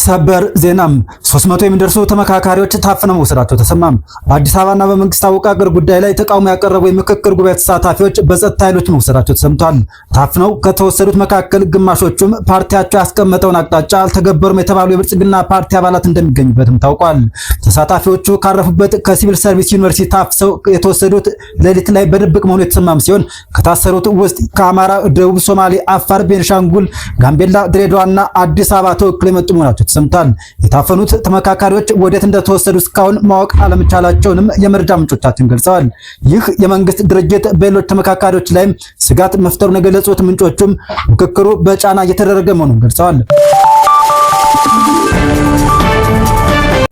ሰበር ዜናም 300 የሚደርሱ ተመካካሪዎች ታፍነው መውሰዳቸው ተሰማም። በአዲስ አበባና በመንግስት አወቃቀር ጉዳይ ላይ ተቃውሞ ያቀረቡ የምክክር ጉባኤ ተሳታፊዎች በጸጥታ ኃይሎች መውሰዳቸው ተሰምቷል። ታፍነው ከተወሰዱት መካከል ግማሾቹም ፓርቲያቸው ያስቀመጠውን አቅጣጫ አልተገበሩም የተባሉ የብልጽግና ፓርቲ አባላት እንደሚገኙበትም ታውቋል። ተሳታፊዎቹ ካረፉበት ከሲቪል ሰርቪስ ዩኒቨርሲቲ ታፍሰው የተወሰዱት ሌሊት ላይ በድብቅ መሆኑ የተሰማም ሲሆን ከታሰሩት ውስጥ ከአማራ፣ ደቡብ ሶማሌ፣ አፋር፣ ቤንሻንጉል፣ ጋምቤላ፣ ድሬዳዋና አዲስ አበባ ተወክለው የመጡ መሆናቸው ተሰምቷል። የታፈኑት ተመካካሪዎች ወዴት እንደተወሰዱ እስካሁን ማወቅ አለመቻላቸውንም የመረጃ ምንጮቻችን ገልጸዋል። ይህ የመንግስት ድርጅት በሌሎች ተመካካሪዎች ላይም ስጋት መፍጠሩን የገለጹት ምንጮቹም ምክክሩ በጫና እየተደረገ መሆኑን ገልጸዋል።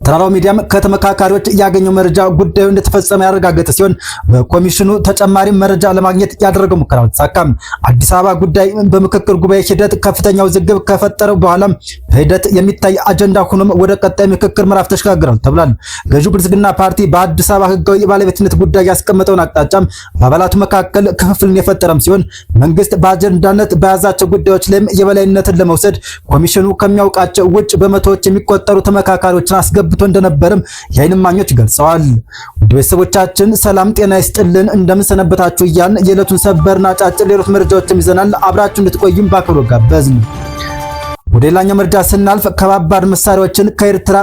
ተራራው ሚዲያም ከተመካካሪዎች ያገኘው መረጃ ጉዳዩ እንደተፈጸመ ያረጋገጠ ሲሆን በኮሚሽኑ ተጨማሪ መረጃ ለማግኘት ያደረገው ሙከራ አልተሳካም። አዲስ አበባ ጉዳይ በምክክር ጉባኤ ሂደት ከፍተኛ ውዝግብ ከፈጠረው በኋላ በሂደት የሚታይ አጀንዳ ሆኖም ወደ ቀጣይ ምክክር ምዕራፍ ተሸጋግሯል ተብሏል። ገዢው ብልጽግና ፓርቲ በአዲስ አበባ ህጋዊ ባለቤትነት ጉዳይ ያስቀመጠውን አቅጣጫም በአባላቱ መካከል ክፍፍልን የፈጠረም ሲሆን መንግስት በአጀንዳነት በያዛቸው ጉዳዮች ላይም የበላይነትን ለመውሰድ ኮሚሽኑ ከሚያውቃቸው ውጭ በመቶዎች የሚቆጠሩ ተመካካሪዎችን አስገብቶ እንደነበርም የዓይን እማኞች ገልጸዋል። ውድ ቤተሰቦቻችን ሰላም ጤና ይስጥልን፣ እንደምንሰነበታችሁ እያልን የዕለቱን ሰበርና አጫጭር ሌሎች መረጃዎችን ይዘናል። አብራችሁ እንድትቆዩም በአክብሮት ጋበዝን። ወደ ሌላኛው መረጃ ስናልፍ ከባባድ መሳሪያዎችን ከኤርትራ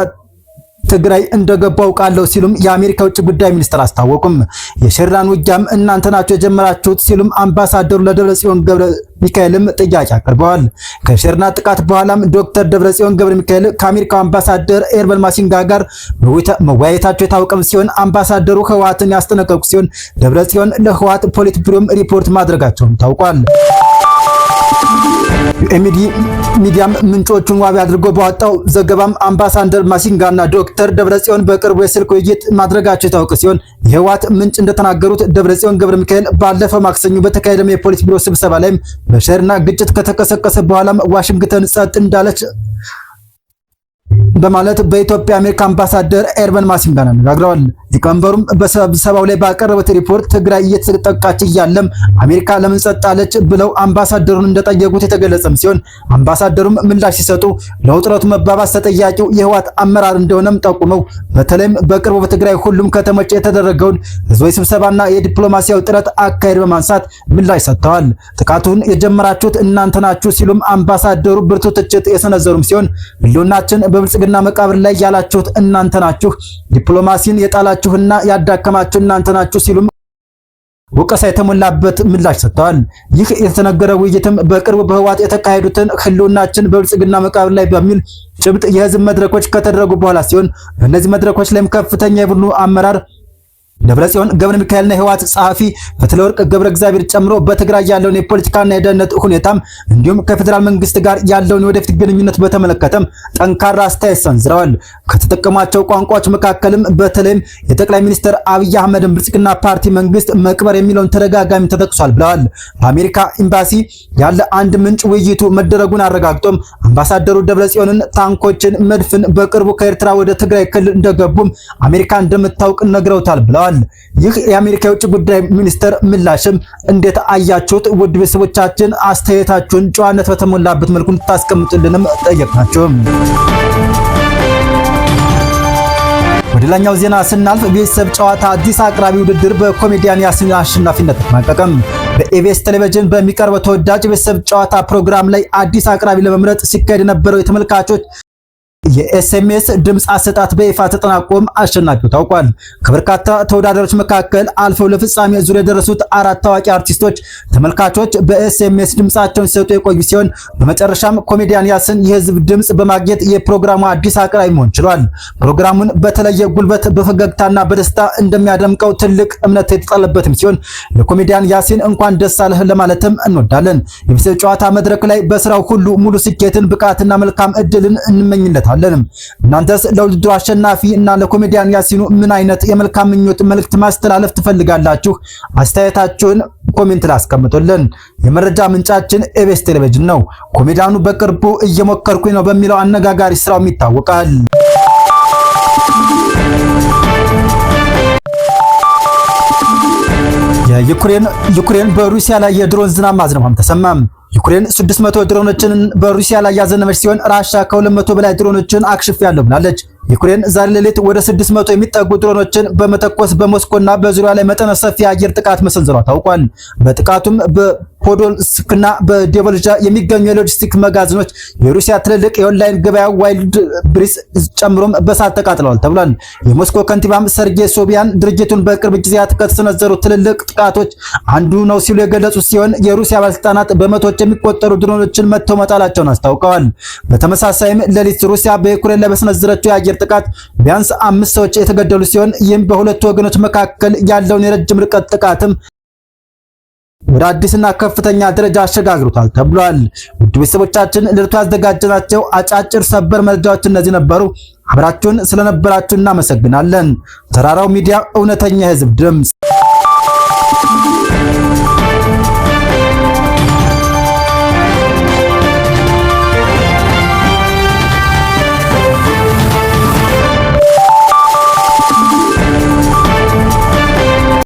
ትግራይ እንደገቡ አውቃለሁ ሲሉም የአሜሪካ ውጭ ጉዳይ ሚኒስትር አስታወቁም። የሽራን ውጊያም እናንተ ናችሁ የጀመራችሁት ሲሉም አምባሳደሩ ለደብረጽዮን ገብረ ሚካኤልም ጥያቄ አቅርበዋል። ከሽርና ጥቃት በኋላም ዶክተር ደብረጽዮን ገብረ ሚካኤል ከአሜሪካው አምባሳደር ኤርበን ማሲንጋ ጋር መወያየታቸው የታወቀም ሲሆን አምባሳደሩ ህወሓትን ያስጠነቀቁ ሲሆን ደብረጽዮን ለህወሓት ፖሊት ቢሮም ሪፖርት ማድረጋቸውም ታውቋል። ሚዲያም ምንጮቹን ዋቢ አድርጎ ባወጣው ዘገባም አምባሳደር ማሲንጋና ዶክተር ደብረጽዮን በቅርቡ የስልክ ውይይት ማድረጋቸው የታወቀ ሲሆን የህወሓት ምንጭ እንደተናገሩት ደብረጽዮን ገብረ ሚካኤል ባለፈው ማክሰኞ በተካሄደው የፖሊስ ቢሮ ስብሰባ ላይም በሸርና ግጭት ከተቀሰቀሰ በኋላም ዋሽንግተን ጸጥ እንዳለች በማለት በኢትዮጵያ አሜሪካ አምባሳደር ኤርበን ማሲንጋን አነጋግረዋል። ሊቀመንበሩም በስብሰባው ላይ ባቀረቡት ሪፖርት ትግራይ እየተጠቃች እያለም አሜሪካ ለምን ጸጥ አለች ብለው አምባሳደሩን እንደጠየቁት የተገለጸም ሲሆን አምባሳደሩም ምላሽ ሲሰጡ ለውጥረቱ መባባስ ተጠያቂው የህወሓት አመራር እንደሆነም ጠቁመው በተለይም በቅርቡ በትግራይ ሁሉም ከተሞች የተደረገውን ህዝባዊ ስብሰባና የዲፕሎማሲያዊ ጥረት አካሄድ በማንሳት ምላሽ ሰጥተዋል። ጥቃቱን የጀመራችሁት እናንተ ናችሁ ሲሉም አምባሳደሩ ብርቱ ትችት የሰነዘሩም ሲሆን ህልውናችን በብልጽግና መቃብር ላይ ያላችሁት እናንተ ናችሁ፣ ዲፕሎማሲን የጣላችሁና ያዳከማችሁ እናንተ ናችሁ ሲሉም ወቀሳ የተሞላበት ምላሽ ሰጥተዋል። ይህ የተነገረ ውይይትም በቅርቡ በህወሓት የተካሄዱትን ህልውናችን በብልጽግና መቃብር ላይ በሚል ጭብጥ የህዝብ መድረኮች ከተደረጉ በኋላ ሲሆን በእነዚህ መድረኮች ላይም ከፍተኛ የቡድኑ አመራር ደብረጽዮን ገብረ ሚካኤልና የህወሓት ጸሐፊ ፈትለወርቅ ገብረ እግዚአብሔር ጨምሮ በትግራይ ያለውን የፖለቲካና የደህንነት ሁኔታም እንዲሁም ከፌደራል መንግስት ጋር ያለውን የወደፊት ግንኙነት በተመለከተም ጠንካራ አስተያየት ሰንዝረዋል። ከተጠቀሟቸው ቋንቋዎች መካከልም በተለይም የጠቅላይ ሚኒስትር አብይ አህመድን ብልጽግና ፓርቲ መንግስት መቅበር የሚለውን ተደጋጋሚ ተጠቅሷል ብለዋል። በአሜሪካ ኤምባሲ ያለ አንድ ምንጭ ውይይቱ መደረጉን አረጋግጦም አምባሳደሩ ደብረጽዮንን ታንኮችን፣ መድፍን በቅርቡ ከኤርትራ ወደ ትግራይ ክልል እንደገቡም አሜሪካ እንደምታውቅ ነግረውታል ብለዋል። ይህ የአሜሪካ የውጭ ጉዳይ ሚኒስትር ምላሽም እንዴት አያችሁት? ውድ ቤተሰቦቻችን አስተያየታችሁን ጨዋነት በተሞላበት መልኩ እንድታስቀምጡልንም ጠየቅናችሁ። ወደ ሌላኛው ዜና ስናልፍ ቤተሰብ ጨዋታ አዲስ አቅራቢ ውድድር በኮሜዲያን ያሲን አሸናፊነት ተጠናቀቀም። በኢቢኤስ ቴሌቪዥን በሚቀርበው ተወዳጅ ቤተሰብ ጨዋታ ፕሮግራም ላይ አዲስ አቅራቢ ለመምረጥ ሲካሄድ የነበረው የተመልካቾች የኤስኤምኤስ ድምጽ አሰጣጥ በይፋ ተጠናቆም አሸናፊው ታውቋል። ከበርካታ ተወዳዳሪዎች መካከል አልፈው ለፍጻሜ ዙር የደረሱት አራት ታዋቂ አርቲስቶች ተመልካቾች በኤስኤምኤስ ድምጻቸውን ሲሰጡ የቆዩ ሲሆን በመጨረሻም ኮሜዲያን ያሲን የህዝብ ድምጽ በማግኘት የፕሮግራሙ አዲስ አቅራቢ መሆን ችሏል። ፕሮግራሙን በተለየ ጉልበት በፈገግታና በደስታ እንደሚያደምቀው ትልቅ እምነት የተጣለበትም ሲሆን ለኮሜዲያን ያሲን እንኳን ደስ አለህ ለማለትም እንወዳለን። የቤተሰብ ጨዋታ መድረክ ላይ በስራው ሁሉ ሙሉ ስኬትን፣ ብቃትና መልካም እድልን እንመኝለታለን። እናንተስ ለውድድሩ አሸናፊ እና ለኮሜዲያን ያሲኑ ምን አይነት የመልካም ምኞት መልእክት ማስተላለፍ ትፈልጋላችሁ? አስተያየታችሁን ኮሜንት ላይ አስቀምጡልን። የመረጃ ምንጫችን ኢቢኤስ ቴሌቪዥን ነው። ኮሜዲያኑ በቅርቡ እየሞከርኩኝ ነው በሚለው አነጋጋሪ ስራው ይታወቃል። ዩክሬን በሩሲያ ላይ የድሮን ዝናብ ማዝነቧም ተሰማም። ዩክሬን 600 ድሮኖችን በሩሲያ ላይ ያዘነመች ሲሆን ራሻ ከ200 በላይ ድሮኖችን አክሽፌያለሁ ብላለች። ዩክሬን ዛሬ ሌሊት ወደ 600 የሚጠጉ ድሮኖችን በመተኮስ በሞስኮና በዙሪያ ላይ መጠነ ሰፊ የአየር ጥቃት መሰንዘሯ ታውቋል። በጥቃቱም በፖዶልስክና በዴቮልጃ የሚገኙ የሎጂስቲክ መጋዘኖች፣ የሩሲያ ትልልቅ የኦንላይን ገበያ ዋይልድ ብሪስ ጨምሮም በሳት ተቃጥለዋል ተብሏል። የሞስኮ ከንቲባም ሰርጌይ ሶቢያን ድርጅቱን በቅርብ ጊዜያት ከተሰነዘሩ ትልልቅ ጥቃቶች አንዱ ነው ሲሉ የገለጹ ሲሆን የሩሲያ ባለስልጣናት በመቶዎች የሚቆጠሩ ድሮኖችን መተው መጣላቸውን አስታውቀዋል። በተመሳሳይም ሌሊት ሩሲያ በዩክሬን ላይ በሰነዘረችው የአየር ጥቃት ቢያንስ 5 ሰዎች የተገደሉ ሲሆን ይህም በሁለቱ ወገኖች መካከል ያለውን የረጅም ርቀት ጥቃትም ወደ አዲስና ከፍተኛ ደረጃ አሸጋግሮታል ተብሏል። ውድ ቤተሰቦቻችን ለርቱ ያዘጋጀናቸው አጫጭር ሰበር መረጃዎች እነዚህ ነበሩ። አብራችሁን ስለነበራችሁ እናመሰግናለን። ተራራው ሚዲያ፣ እውነተኛ የህዝብ ድምጽ።